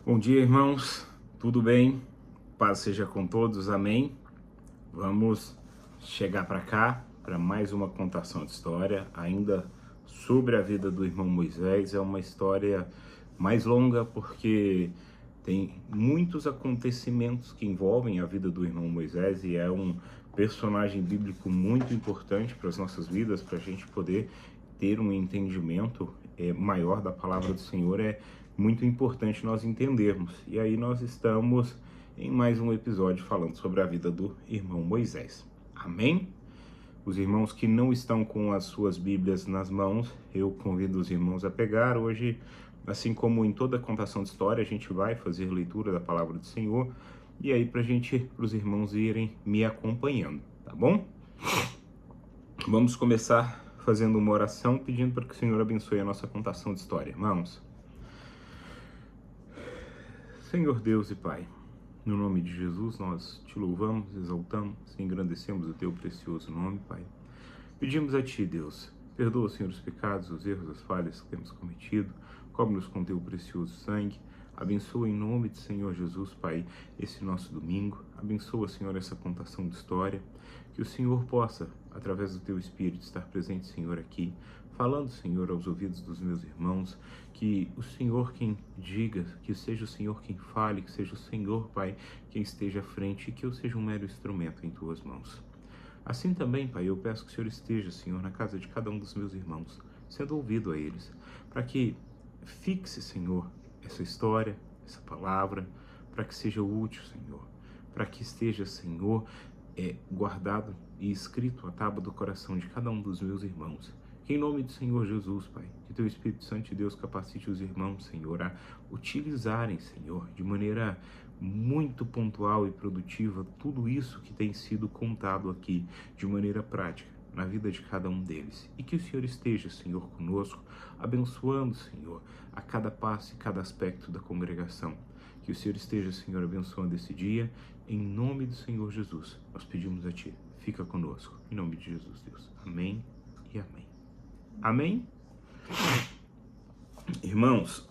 Bom dia, irmãos. Tudo bem? Paz seja com todos. Amém. Vamos chegar para cá para mais uma contação de história, ainda sobre a vida do irmão Moisés. É uma história mais longa porque tem muitos acontecimentos que envolvem a vida do irmão Moisés e é um personagem bíblico muito importante para as nossas vidas, para a gente poder ter um entendimento maior da palavra do Senhor. É muito importante nós entendermos. E aí nós estamos em mais um episódio falando sobre a vida do irmão Moisés. Amém? Os irmãos que não estão com as suas Bíblias nas mãos, eu convido os irmãos a pegar. Hoje, assim como em toda contação de história, a gente vai fazer leitura da palavra do Senhor. E aí para os irmãos irem me acompanhando, tá bom? Vamos começar fazendo uma oração, pedindo para que o Senhor abençoe a nossa contação de história, irmãos. Senhor Deus e Pai, no nome de Jesus, nós te louvamos, exaltamos e engrandecemos o teu precioso nome, Pai. Pedimos a ti, Deus, perdoa, Senhor, os pecados, os erros, as falhas que temos cometido, cobre-nos com teu precioso sangue, abençoa em nome de Senhor Jesus, Pai, esse nosso domingo, abençoa, Senhor, essa contação de história, que o Senhor possa, através do teu Espírito, estar presente, Senhor, aqui, falando, Senhor, aos ouvidos dos meus irmãos, que o Senhor quem diga, que seja o Senhor quem fale, que seja o Senhor, Pai, quem esteja à frente e que eu seja um mero instrumento em tuas mãos. Assim também, Pai, eu peço que o Senhor esteja, Senhor, na casa de cada um dos meus irmãos, sendo ouvido a eles, para que fixe, Senhor, essa história, essa palavra, para que seja útil, Senhor, para que esteja, Senhor, guardado e escrito à tábua do coração de cada um dos meus irmãos. Que em nome do Senhor Jesus, Pai, que teu Espírito Santo de Deus capacite os irmãos, Senhor, a utilizarem, Senhor, de maneira muito pontual e produtiva, tudo isso que tem sido contado aqui, de maneira prática, na vida de cada um deles. E que o Senhor esteja, Senhor, conosco, abençoando, Senhor, a cada passo e cada aspecto da congregação. Que o Senhor esteja, Senhor, abençoando esse dia. Em nome do Senhor Jesus, nós pedimos a Ti. Fica conosco. Em nome de Jesus, Deus. Amém e amém. Amém? Irmãos,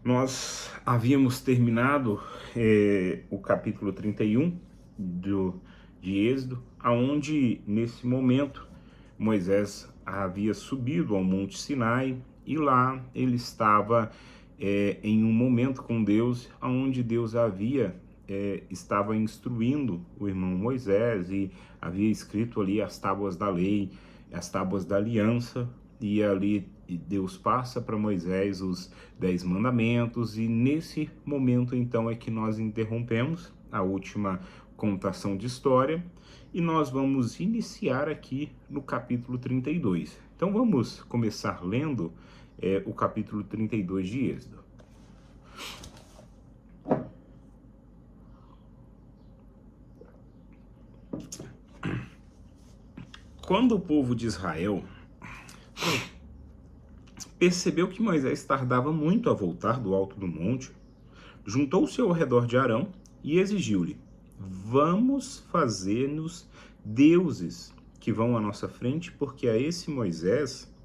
nós havíamos terminado o capítulo 31 de Êxodo, onde nesse momento Moisés havia subido ao Monte Sinai e lá ele estava em um momento com Deus, onde Deus estava instruindo o irmão Moisés e havia escrito ali as tábuas da lei, as tábuas da aliança, e ali Deus passa para Moisés os 10 mandamentos, e nesse momento então é que nós interrompemos a última contação de história, e nós vamos iniciar aqui no capítulo 32. Então vamos começar lendo o capítulo 32 de Êxodo. Quando o povo de Israel percebeu que Moisés tardava muito a voltar do alto do monte, juntou-se ao redor de Arão e exigiu-lhe: vamos fazer-nos deuses que vão à nossa frente, porque a esse Moisés,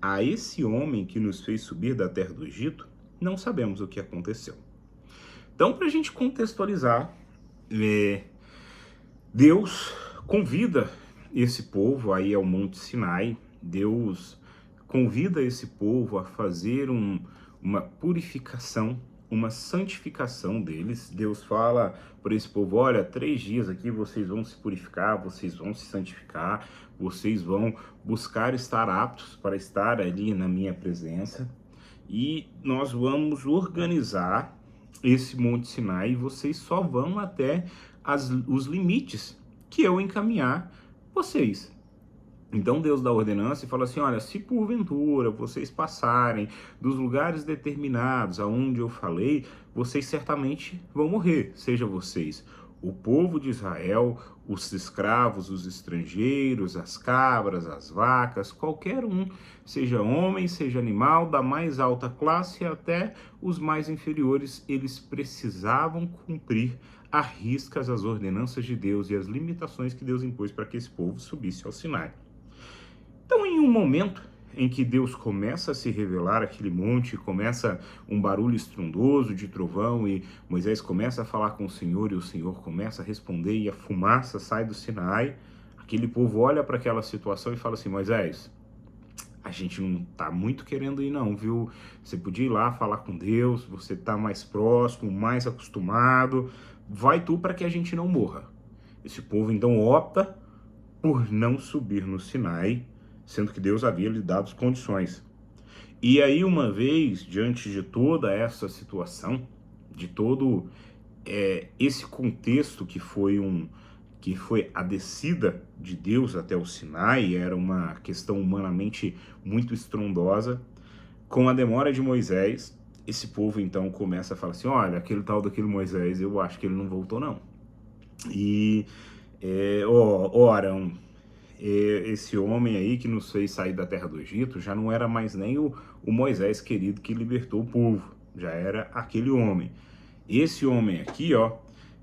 a esse homem que nos fez subir da terra do Egito, não sabemos o que aconteceu. Então, para a gente contextualizar, Deus convida esse povo aí ao Monte Sinai. Deus convida esse povo a fazer uma purificação, uma santificação deles. Deus fala para esse povo: olha, 3 dias aqui vocês vão se purificar, vocês vão se santificar, vocês vão buscar estar aptos para estar ali na minha presença, e nós vamos organizar esse Monte Sinai, e vocês só vão até os limites que eu encaminhar vocês. Então Deus dá a ordenança e fala assim: olha, se porventura vocês passarem dos lugares determinados aonde eu falei, vocês certamente vão morrer, seja vocês o povo de Israel, os escravos, os estrangeiros, as cabras, as vacas, qualquer um, seja homem, seja animal, da mais alta classe até os mais inferiores, eles precisavam cumprir à risca as ordenanças de Deus e as limitações que Deus impôs para que esse povo subisse ao Sinai. Então, em um momento, em que Deus começa a se revelar aquele monte, começa um barulho estrondoso de trovão e Moisés começa a falar com o Senhor e o Senhor começa a responder e a fumaça sai do Sinai, aquele povo olha para aquela situação e fala assim: Moisés, a gente não tá muito querendo ir não, viu? Você podia ir lá falar com Deus, você tá mais próximo, mais acostumado, vai tu para que a gente não morra. Esse povo então opta por não subir no Sinai, sendo que Deus havia lhe dado as condições. E aí, uma vez, diante de toda essa situação, de todo esse contexto que foi a descida de Deus até o Sinai, era uma questão humanamente muito estrondosa, com a demora de Moisés, esse povo então começa a falar assim: olha, aquele tal daquele Moisés, eu acho que ele não voltou não. E ora, esse homem aí que nos fez sair da terra do Egito já não era mais nem o Moisés querido que libertou o povo, já era aquele homem. Esse homem aqui, ó,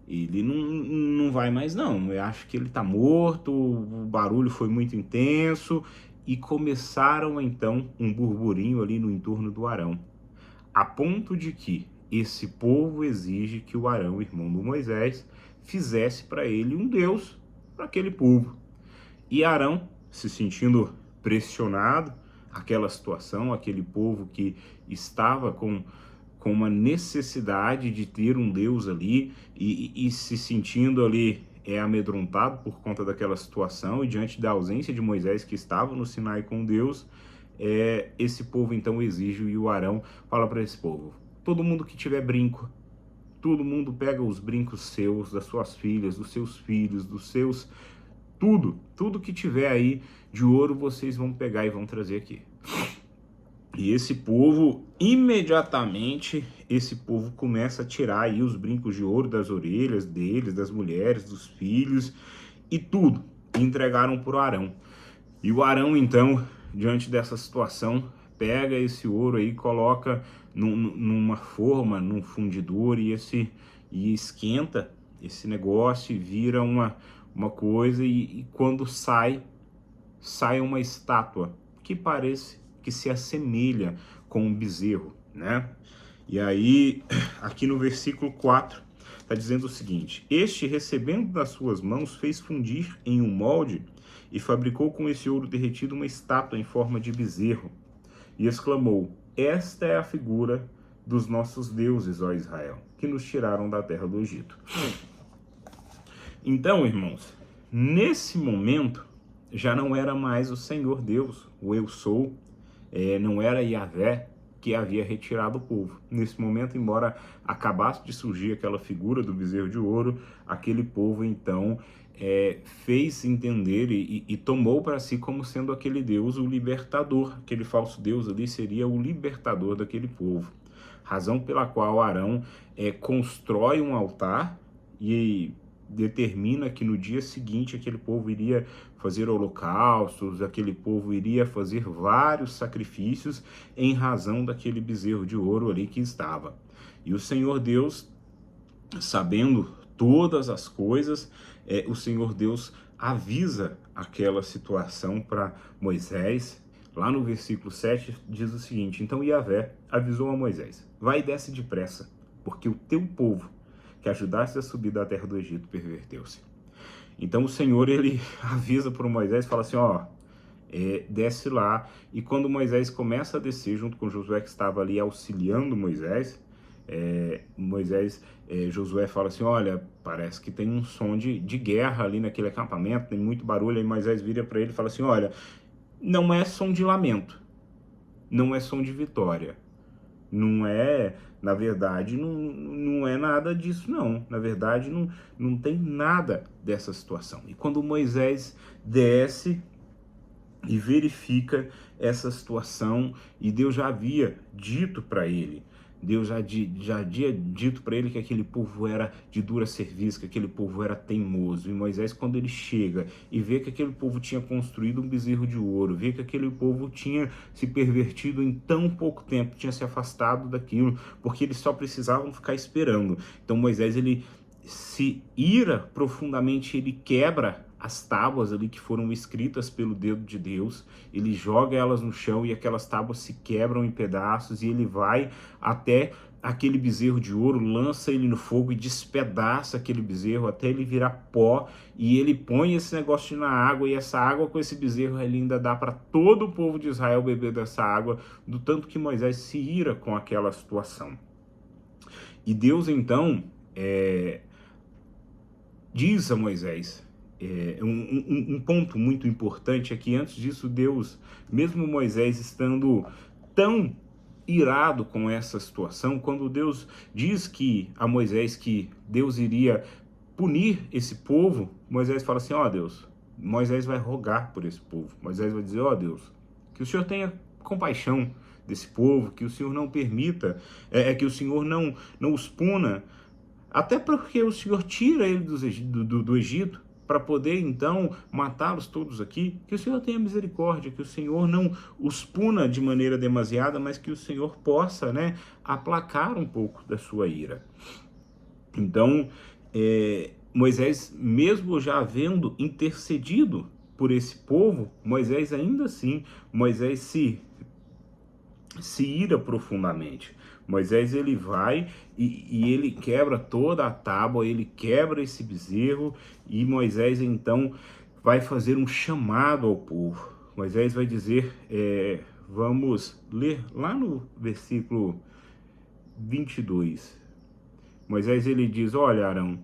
ele não vai mais não, eu acho que ele tá morto, o barulho foi muito intenso, e começaram então um burburinho ali no entorno do Arão, a ponto de que esse povo exige que o Arão, irmão do Moisés, fizesse para ele um Deus para aquele povo. E Arão, se sentindo pressionado, aquela situação, aquele povo que estava com uma necessidade de ter um Deus ali e se sentindo ali amedrontado por conta daquela situação e diante da ausência de Moisés que estava no Sinai com Deus, esse povo então exige, e o Arão fala para esse povo: todo mundo que tiver brinco, todo mundo pega os brincos seus, das suas filhas, dos seus filhos, dos seus... tudo que tiver aí de ouro, vocês vão pegar e vão trazer aqui. E esse povo, imediatamente, esse povo começa a tirar aí os brincos de ouro das orelhas deles, das mulheres, dos filhos, e tudo, e entregaram para o Arão. E o Arão, então, diante dessa situação, pega esse ouro aí, coloca numa forma, num fundidor, e esquenta esse negócio e vira uma coisa, e quando sai uma estátua que parece, que se assemelha com um bezerro, né? E aí, aqui no versículo 4, está dizendo o seguinte: este, recebendo das suas mãos, fez fundir em um molde e fabricou com esse ouro derretido uma estátua em forma de bezerro, e exclamou: esta é a figura dos nossos deuses, ó Israel, que nos tiraram da terra do Egito. Então, irmãos, nesse momento, já não era mais o Senhor Deus, o Eu Sou, não era Yahvé que havia retirado o povo. Nesse momento, embora acabasse de surgir aquela figura do bezerro de ouro, aquele povo, então, fez entender e tomou para si como sendo aquele Deus o libertador. Aquele falso Deus ali seria o libertador daquele povo. Razão pela qual Arão constrói um altar e determina que no dia seguinte aquele povo iria fazer holocaustos, aquele povo iria fazer vários sacrifícios em razão daquele bezerro de ouro ali que estava. E o Senhor Deus, sabendo todas as coisas, o Senhor Deus avisa aquela situação para Moisés. Lá no versículo 7 diz o seguinte: então Yahvé avisou a Moisés: vai e desce depressa, porque o teu povo que ajudasse a subir da terra do Egito perverteu-se. Então o Senhor, ele avisa para Moisés, fala assim: ó, desce lá. E quando Moisés começa a descer junto com Josué, que estava ali auxiliando Moisés, Josué fala assim: olha, parece que tem um som de guerra ali naquele acampamento, tem muito barulho. Aí Moisés vira para ele e fala assim: olha, não é som de lamento, não é som de vitória, não é, na verdade, não é nada disso não, na verdade não tem nada dessa situação. E quando Moisés desce e verifica essa situação, e Deus já havia dito para ele, Deus já havia dito para ele que aquele povo era de dura cerviz, que aquele povo era teimoso. E Moisés, quando ele chega e vê que aquele povo tinha construído um bezerro de ouro, vê que aquele povo tinha se pervertido em tão pouco tempo, tinha se afastado daquilo, porque eles só precisavam ficar esperando. Então Moisés, ele se ira profundamente, ele quebra as tábuas ali que foram escritas pelo dedo de Deus, ele joga elas no chão e aquelas tábuas se quebram em pedaços, e ele vai até aquele bezerro de ouro, lança ele no fogo e despedaça aquele bezerro até ele virar pó, e ele põe esse negócio na água, e essa água com esse bezerro ele ainda dá para todo o povo de Israel beber dessa água, do tanto que Moisés se ira com aquela situação. E Deus então diz a Moisés, um ponto muito importante é que antes disso Deus, mesmo Moisés estando tão irado com essa situação, quando Deus diz a Moisés que Deus iria punir esse povo, Moisés fala assim, ó Deus, Moisés vai rogar por esse povo, Moisés vai dizer, ó Deus, que o Senhor tenha compaixão desse povo, que o Senhor não permita, que o Senhor não os puna, até porque o Senhor tira ele do Egito, para poder então matá-los todos aqui, que o Senhor tenha misericórdia, que o Senhor não os puna de maneira demasiada, mas que o Senhor possa, aplacar um pouco da sua ira. Então, Moisés, mesmo já havendo intercedido por esse povo, Moisés ainda assim, Moisés se ira profundamente. Moisés ele vai e ele quebra toda a tábua, ele quebra esse bezerro, e Moisés então vai fazer um chamado ao povo. Moisés vai dizer, vamos ler lá no versículo 22. Moisés ele diz, olha Arão,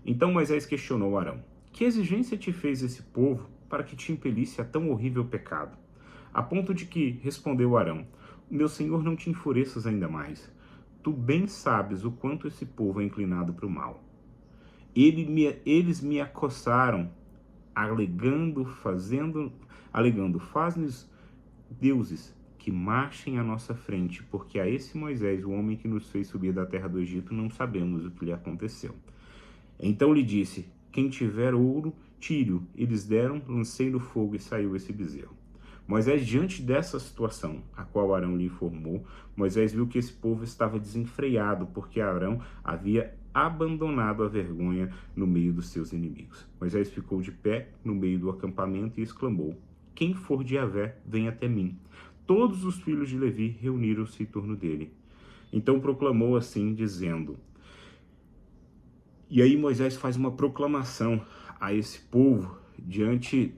então Moisés questionou Arão, que exigência te fez esse povo para que te impelisse a tão horrível pecado? A ponto de que respondeu Arão, meu senhor, não te enfureças ainda mais. Tu bem sabes o quanto esse povo é inclinado para o mal. Eles me acossaram, alegando, faz-nos deuses que marchem à nossa frente, porque a esse Moisés, o homem que nos fez subir da terra do Egito, não sabemos o que lhe aconteceu. Então lhe disse, quem tiver ouro, tire-o. Eles deram, lancei no fogo e saiu esse bezerro. Moisés, diante dessa situação, a qual Arão lhe informou, Moisés viu que esse povo estava desenfreado, porque Arão havia abandonado a vergonha no meio dos seus inimigos. Moisés ficou de pé no meio do acampamento e exclamou, quem for de Javé, vem até mim. Todos os filhos de Levi reuniram-se em torno dele. Então proclamou assim, dizendo... E aí Moisés faz uma proclamação a esse povo diante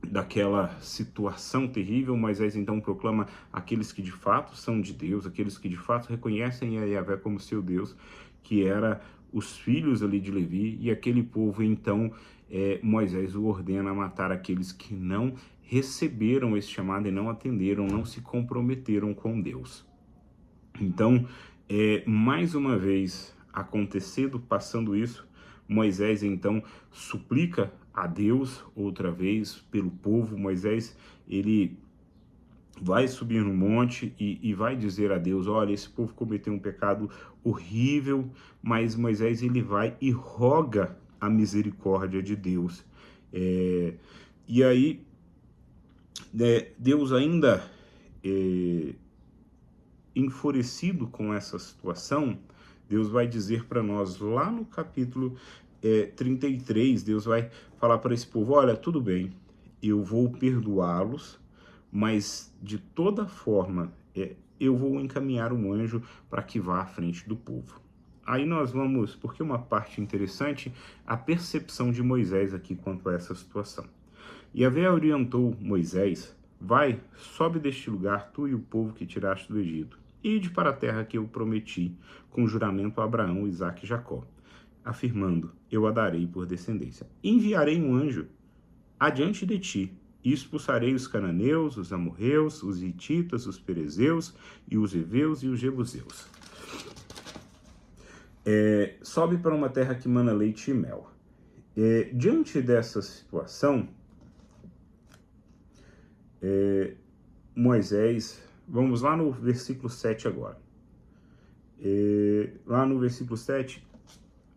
daquela situação terrível. Moisés então proclama aqueles que de fato são de Deus, aqueles que de fato reconhecem a Yahvé como seu Deus, que era os filhos ali de Levi, e aquele povo então, Moisés o ordena a matar aqueles que não receberam esse chamado e não atenderam, não se comprometeram com Deus. Então, mais uma vez passando isso, Moisés então suplica a Deus outra vez pelo povo. Moisés ele vai subir no monte e vai dizer a Deus, olha, esse povo cometeu um pecado horrível, mas Moisés ele vai e roga a misericórdia de Deus. E aí Deus ainda enfurecido com essa situação, Deus vai dizer para nós lá no capítulo 33, Deus vai falar para esse povo, olha, tudo bem, eu vou perdoá-los, mas de toda forma eu vou encaminhar um anjo para que vá à frente do povo. Aí nós vamos, porque uma parte interessante, a percepção de Moisés aqui quanto a essa situação. Yahvé orientou Moisés, vai, sobe deste lugar, tu e o povo que tiraste do Egito, e ide para a terra que eu prometi, com juramento a Abraão, Isaque e Jacó, afirmando, eu a darei por descendência. Enviarei um anjo adiante de ti, e expulsarei os cananeus, os amorreus, os hititas, os perezeus, e os heveus e os jebuseus. Sobe para uma terra que mana leite e mel. Diante dessa situação, Moisés, vamos lá no versículo 7 agora. Lá no versículo 7,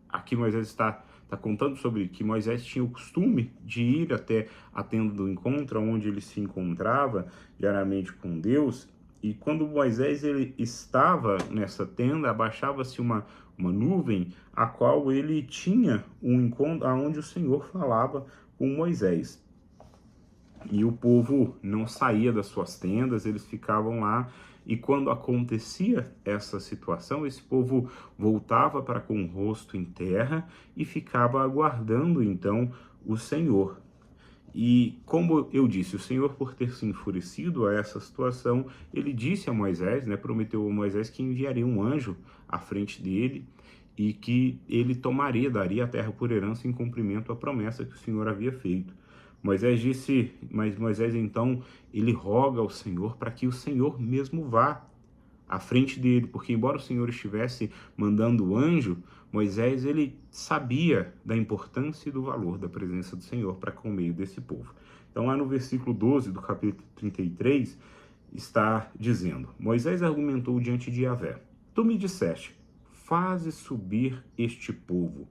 aqui Moisés está contando sobre que Moisés tinha o costume de ir até a tenda do encontro, onde ele se encontrava diariamente com Deus, e quando Moisés ele estava nessa tenda, abaixava-se uma nuvem, a qual ele tinha um encontro, onde o Senhor falava com Moisés. E o povo não saía das suas tendas, eles ficavam lá. E quando acontecia essa situação, esse povo voltava para com o rosto em terra e ficava aguardando então o Senhor. E como eu disse, o Senhor, por ter se enfurecido a essa situação, ele disse a Moisés, né, prometeu a Moisés que enviaria um anjo à frente dele e que ele daria a terra por herança em cumprimento à promessa que o Senhor havia feito. Moisés disse, mas Moisés então, ele roga ao Senhor para que o Senhor mesmo vá à frente dele, porque embora o Senhor estivesse mandando o anjo, Moisés ele sabia da importância e do valor da presença do Senhor para com o meio desse povo. Então lá no versículo 12 do capítulo 33 está dizendo: Moisés argumentou diante de Yahvé: Tu me disseste, faze subir este povo,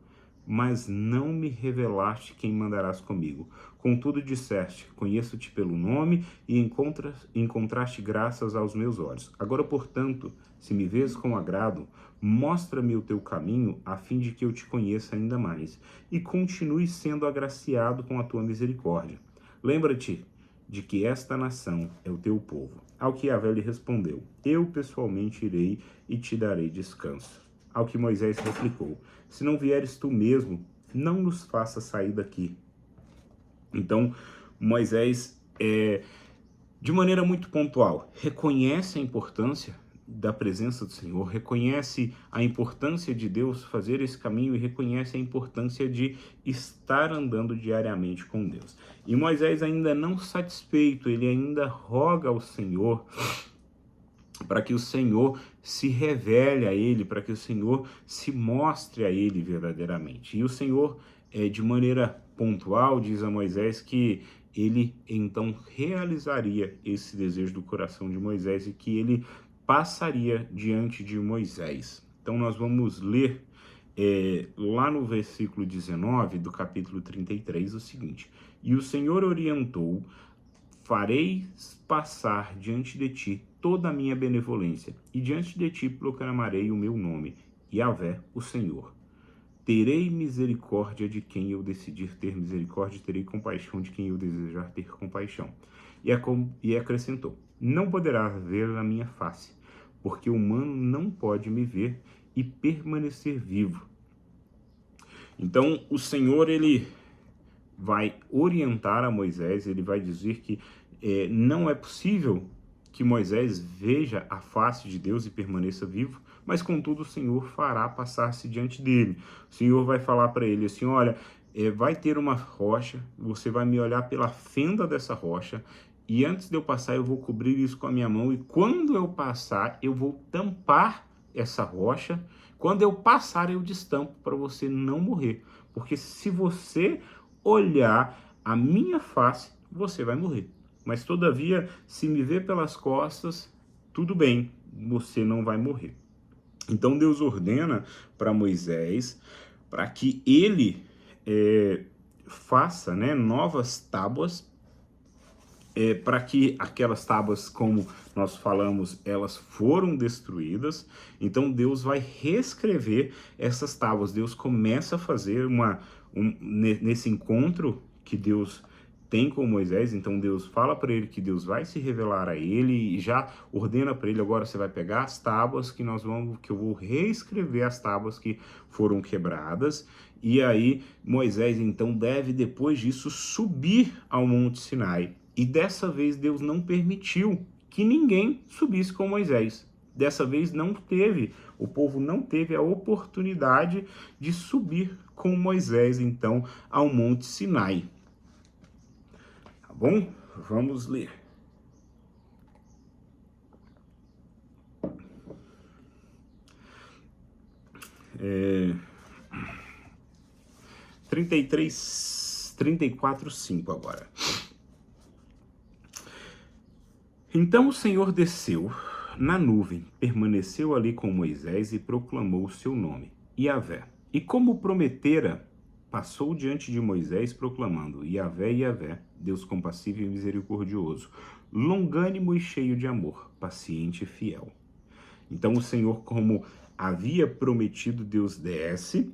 mas não me revelaste quem mandarás comigo. Contudo disseste, conheço-te pelo nome e encontraste graças aos meus olhos. Agora, portanto, se me vês com agrado, mostra-me o teu caminho, a fim de que eu te conheça ainda mais, e continue sendo agraciado com a tua misericórdia. Lembra-te de que esta nação é o teu povo. Ao que Yahvé lhe respondeu: Eu pessoalmente irei e te darei descanso. Ao que Moisés replicou: Se não vieres tu mesmo, não nos faça sair daqui. Então, Moisés, de maneira muito pontual, reconhece a importância da presença do Senhor, reconhece a importância de Deus fazer esse caminho e reconhece a importância de estar andando diariamente com Deus. E Moisés, ainda não satisfeito, ele ainda roga ao Senhor para que o Senhor se revele a ele, para que o Senhor se mostre a ele verdadeiramente. E o Senhor, de maneira pontual, diz a Moisés que ele então realizaria esse desejo do coração de Moisés e que ele passaria diante de Moisés. Então nós vamos ler lá no versículo 19 do capítulo 33 o seguinte: E o Senhor orientou: Farei passar diante de ti toda a minha benevolência, e diante de ti proclamarei o meu nome, Yahvé, o Senhor. Terei misericórdia de quem eu decidir ter misericórdia, terei compaixão de quem eu desejar ter compaixão. E acrescentou: Não poderá ver a minha face, porque o humano não pode me ver e permanecer vivo. Então, o Senhor, ele vai orientar a Moisés, ele vai dizer que não é possível que Moisés veja a face de Deus e permaneça vivo, mas contudo o Senhor fará passar-se diante dele. O Senhor vai falar para ele assim: olha, vai ter uma rocha, você vai me olhar pela fenda dessa rocha, e antes de eu passar eu vou cobrir isso com a minha mão, e quando eu passar eu vou tampar essa rocha, quando eu passar eu destampo para você não morrer, porque se você olhar a minha face, você vai morrer. Mas todavia, se me ver pelas costas, tudo bem, você não vai morrer. Então Deus ordena para Moisés para que ele faça, né, novas tábuas, para que aquelas tábuas, como nós falamos, elas foram destruídas. Então Deus vai reescrever essas tábuas. Deus começa a fazer nesse encontro que Deus tem com Moisés. Então Deus fala para ele que Deus vai se revelar a ele e já ordena para ele: agora você vai pegar as tábuas que eu vou reescrever as tábuas que foram quebradas. E aí Moisés então deve, depois disso, subir ao Monte Sinai. E dessa vez Deus não permitiu que ninguém subisse com Moisés. Dessa vez o povo não teve a oportunidade de subir com Moisés então ao Monte Sinai. Tá bom? Vamos ler. É... 34:5 agora. Então o Senhor desceu na nuvem, permaneceu ali com Moisés e proclamou o seu nome, Yahvé. E como prometera, passou diante de Moisés proclamando: Yahvé, Yahvé, Deus compassivo e misericordioso, longânimo e cheio de amor, paciente e fiel. Então o Senhor, como havia prometido, Deus desce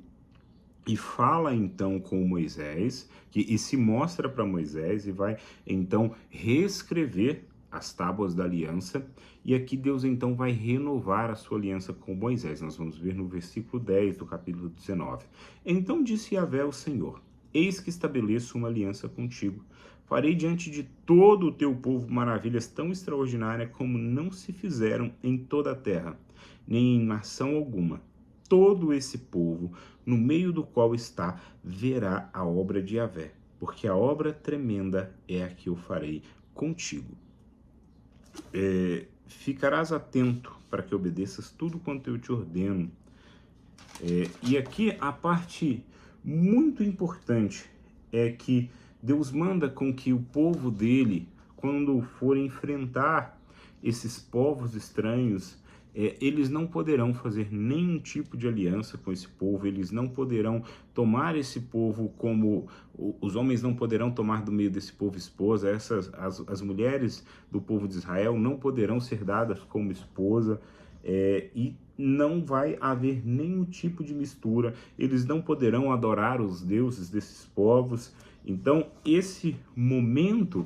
e fala então com Moisés, e se mostra para Moisés e vai então reescrever as tábuas da aliança, e aqui Deus então vai renovar a sua aliança com Moisés. Nós vamos ver no versículo 10 do capítulo 19. Então disse Yahvé ao Senhor: Eis que estabeleço uma aliança contigo. Farei diante de todo o teu povo maravilhas tão extraordinárias como não se fizeram em toda a terra, nem em nação alguma. Todo esse povo, no meio do qual está, verá a obra de Yahvé, porque a obra tremenda é a que eu farei contigo. Ficarás atento para que obedeças tudo quanto eu te ordeno. E aqui a parte muito importante é que Deus manda com que o povo dele, quando for enfrentar esses povos estranhos, eles não poderão fazer nenhum tipo de aliança com esse povo, eles não poderão tomar esse povo como... Os homens não poderão tomar do meio desse povo esposa, as mulheres do povo de Israel não poderão ser dadas como esposa, e não vai haver nenhum tipo de mistura, eles não poderão adorar os deuses desses povos. Então, esse momento,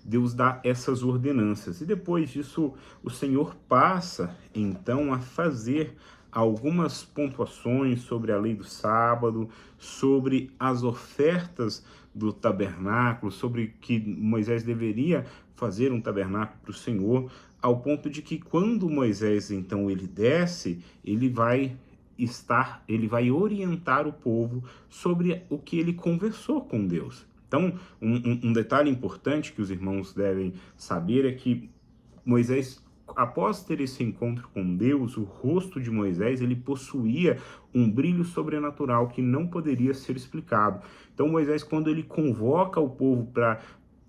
Deus dá essas ordenanças. E depois disso, o Senhor passa, então, a fazer algumas pontuações sobre a lei do sábado, sobre as ofertas do tabernáculo, sobre que Moisés deveria fazer um tabernáculo para o Senhor, ao ponto de que quando Moisés, então, ele desce, ele vai orientar o povo sobre o que ele conversou com Deus. Então, um detalhe importante que os irmãos devem saber é que Moisés, após ter esse encontro com Deus, o rosto de Moisés, ele possuía um brilho sobrenatural que não poderia ser explicado. Então, Moisés, quando ele convoca o povo para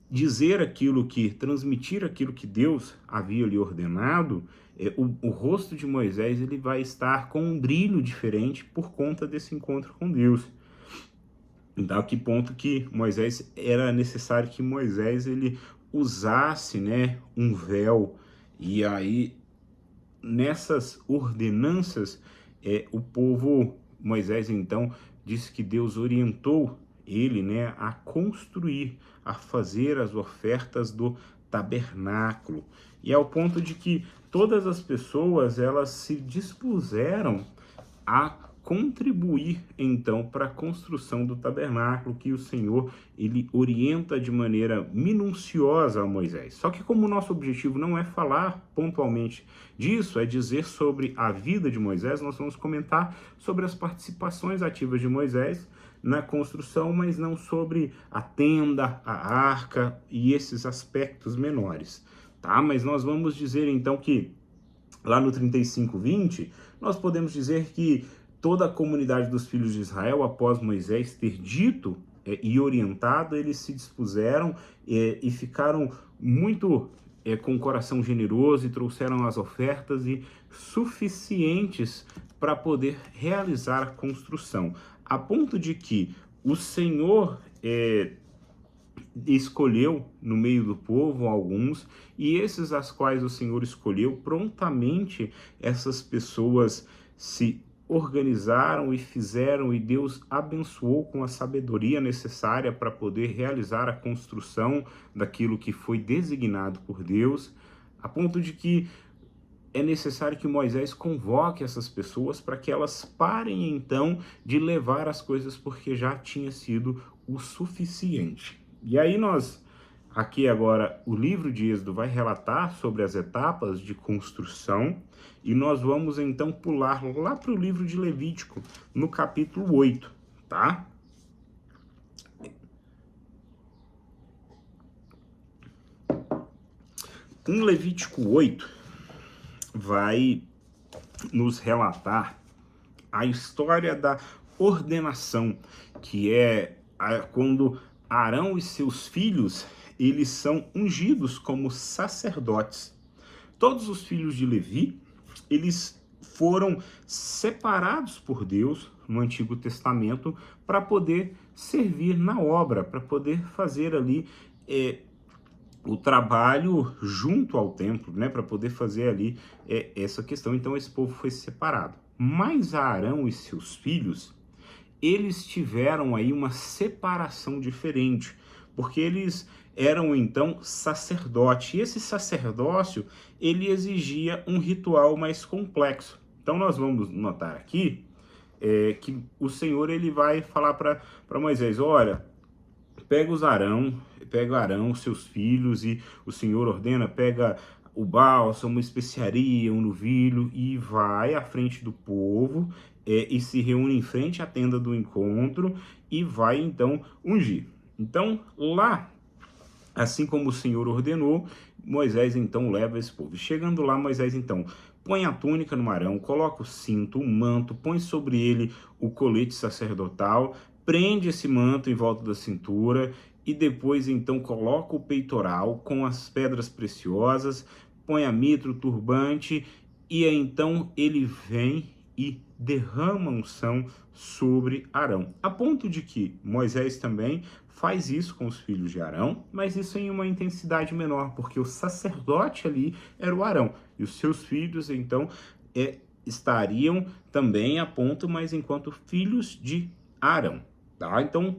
transmitir aquilo que Deus havia lhe ordenado, o rosto de Moisés ele vai estar com um brilho diferente por conta desse encontro com Deus. Então, a que ponto que era necessário que Moisés ele usasse, né, um véu. E aí, nessas ordenanças, Moisés então disse que Deus orientou ele, né, a construir, a fazer as ofertas do tabernáculo. E ao ponto de que todas as pessoas elas se dispuseram a contribuir então para a construção do tabernáculo que o Senhor ele orienta de maneira minuciosa a Moisés. Só que como o nosso objetivo não é falar pontualmente disso, é dizer sobre a vida de Moisés, nós vamos comentar sobre as participações ativas de Moisés na construção, mas não sobre a tenda, a arca e esses aspectos menores, tá? Mas nós vamos dizer então que lá no 35:20, nós podemos dizer que toda a comunidade dos filhos de Israel, após Moisés ter dito e orientado, eles se dispuseram e ficaram muito com o coração generoso e trouxeram as ofertas suficientes para poder realizar a construção, a ponto de que o Senhor escolheu no meio do povo alguns, e esses as quais o Senhor escolheu, prontamente essas pessoas se organizaram e fizeram, e Deus abençoou com a sabedoria necessária para poder realizar a construção daquilo que foi designado por Deus, a ponto de que é necessário que Moisés convoque essas pessoas para que elas parem então de levar as coisas, porque já tinha sido o suficiente. E aí aqui agora, o livro de Êxodo vai relatar sobre as etapas de construção, e nós vamos então pular lá para o livro de Levítico, no capítulo 8, tá? Em Levítico 8, vai nos relatar a história da ordenação, que é quando Arão e seus filhos, eles são ungidos como sacerdotes. Todos os filhos de Levi, eles foram separados por Deus no Antigo Testamento para poder servir na obra, para poder fazer ali o trabalho junto ao templo, né, para poder fazer ali essa questão. Então esse povo foi separado. Mas Arão e seus filhos, eles tiveram aí uma separação diferente, porque eles eram então sacerdote, e esse sacerdócio, ele exigia um ritual mais complexo. Então nós vamos notar aqui que o Senhor ele vai falar para Moisés, olha, pega Arão, seus filhos, e o Senhor ordena, pega o bálsamo, uma especiaria, um novilho, e vai à frente do povo, e se reúne em frente à tenda do encontro, e vai então ungir. Então, lá, assim como o Senhor ordenou, Moisés então leva esse povo. Chegando lá, Moisés então põe a túnica no Arão, coloca o cinto, o manto, põe sobre ele o colete sacerdotal, prende esse manto em volta da cintura e depois então coloca o peitoral com as pedras preciosas, põe a mitra, o turbante, e aí, então ele vem e derrama unção sobre Arão, a ponto de que Moisés também faz isso com os filhos de Arão, mas isso em uma intensidade menor, porque o sacerdote ali era o Arão, e os seus filhos, então, estariam também a ponto, mas enquanto filhos de Arão. Tá? Então,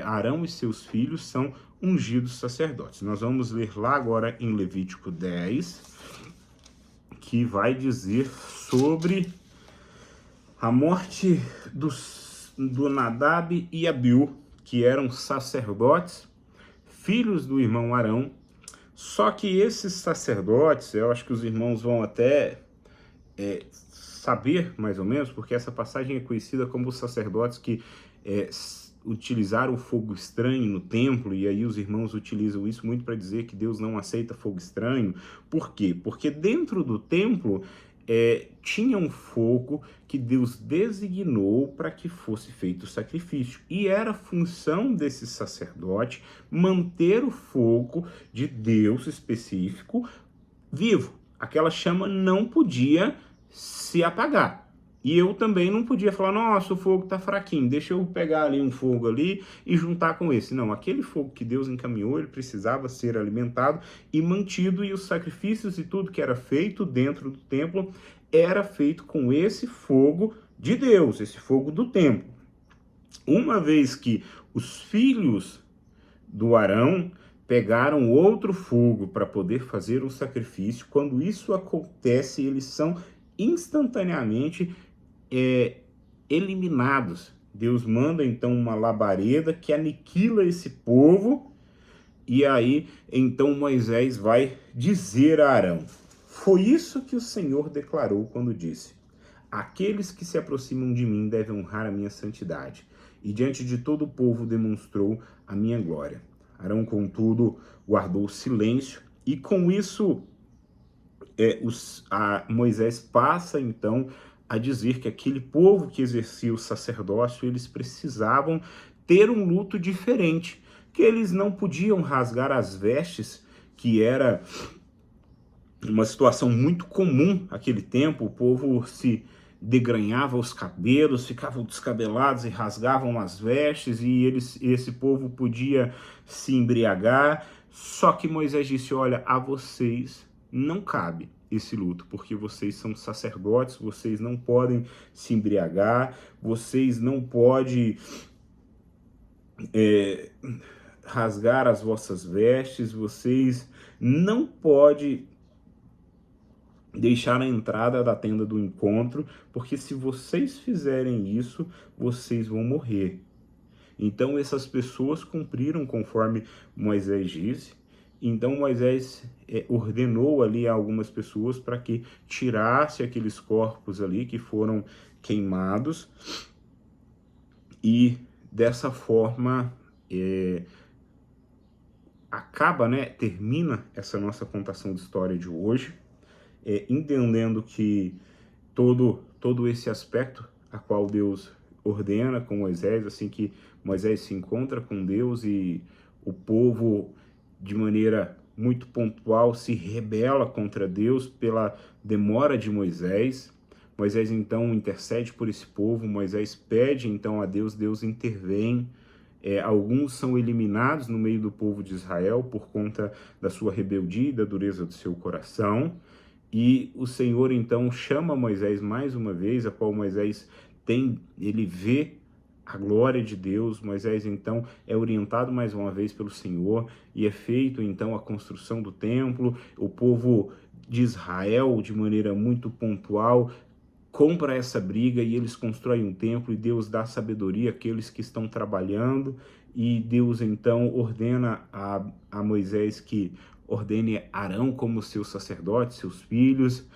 Arão e seus filhos são ungidos sacerdotes. Nós vamos ler lá agora em Levítico 10, que vai dizer sobre a morte do Nadab e Abiú, que eram sacerdotes, filhos do irmão Arão. Só que esses sacerdotes, eu acho que os irmãos vão até saber mais ou menos, porque essa passagem é conhecida como os sacerdotes que utilizaram o fogo estranho no templo, e aí os irmãos utilizam isso muito para dizer que Deus não aceita fogo estranho. Por quê? Porque dentro do templo tinha um fogo que Deus designou para que fosse feito o sacrifício. E era função desse sacerdote manter o fogo de Deus específico vivo. Aquela chama não podia se apagar. E eu também não podia falar, nossa, o fogo está fraquinho, deixa eu pegar ali um fogo ali e juntar com esse. Não, aquele fogo que Deus encaminhou, ele precisava ser alimentado e mantido, e os sacrifícios e tudo que era feito dentro do templo era feito com esse fogo de Deus, esse fogo do templo. Uma vez que os filhos do Arão pegaram outro fogo para poder fazer um sacrifício, quando isso acontece, eles são instantaneamente eliminados. Deus manda então uma labareda que aniquila esse povo, e aí então Moisés vai dizer a Arão: foi isso que o Senhor declarou quando disse: aqueles que se aproximam de mim devem honrar a minha santidade, e diante de todo o povo demonstrou a minha glória. Arão, contudo, guardou silêncio, e com isso Moisés passa então a dizer que aquele povo que exercia o sacerdócio, eles precisavam ter um luto diferente, que eles não podiam rasgar as vestes, que era uma situação muito comum naquele tempo. O povo se degranhava os cabelos, ficavam descabelados e rasgavam as vestes, e esse povo podia se embriagar. Só que Moisés disse, olha, a vocês não cabe esse luto, porque vocês são sacerdotes, vocês não podem se embriagar, vocês não podem rasgar as vossas vestes, vocês não podem deixar a entrada da tenda do encontro, porque se vocês fizerem isso, vocês vão morrer. Então essas pessoas cumpriram conforme Moisés disse. Então Moisés ordenou ali a algumas pessoas para que tirasse aqueles corpos ali que foram queimados, e dessa forma termina essa nossa contação de história de hoje, entendendo que todo esse aspecto a qual Deus ordena com Moisés, assim que Moisés se encontra com Deus e o povo de maneira muito pontual se rebela contra Deus pela demora de Moisés. Moisés então intercede por esse povo, Moisés pede então a Deus, Deus intervém. Alguns são eliminados no meio do povo de Israel por conta da sua rebeldia e da dureza do seu coração. E o Senhor então chama Moisés mais uma vez, a qual Moisés ele vê a glória de Deus. Moisés então é orientado mais uma vez pelo Senhor e é feito então a construção do templo. O povo de Israel, de maneira muito pontual, compra essa briga e eles constroem um templo, e Deus dá sabedoria àqueles que estão trabalhando, e Deus então ordena a Moisés que ordene Arão como seu sacerdote, seus filhos.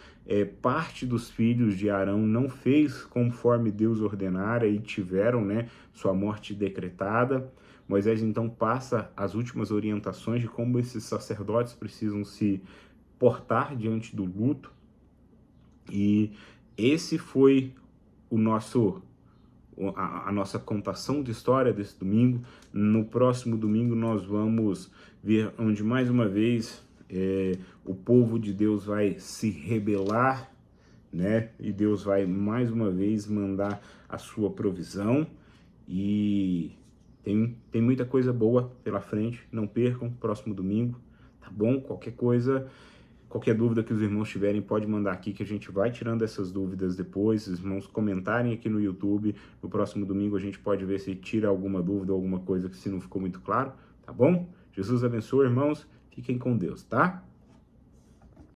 Parte dos filhos de Arão não fez conforme Deus ordenara e tiveram, né, sua morte decretada. Moisés então passa as últimas orientações de como esses sacerdotes precisam se portar diante do luto, e esse foi a nossa contação de história desse domingo. No próximo domingo nós vamos ver onde mais uma vez o povo de Deus vai se rebelar, né? E Deus vai mais uma vez mandar a sua provisão, e tem muita coisa boa pela frente. Não percam, próximo domingo, tá bom? Qualquer dúvida que os irmãos tiverem, pode mandar aqui que a gente vai tirando essas dúvidas depois. Os irmãos comentarem aqui no YouTube. No próximo domingo a gente pode ver se tira alguma dúvida, alguma coisa que se não ficou muito claro, tá bom? Jesus abençoe, irmãos. Fiquem com Deus, tá?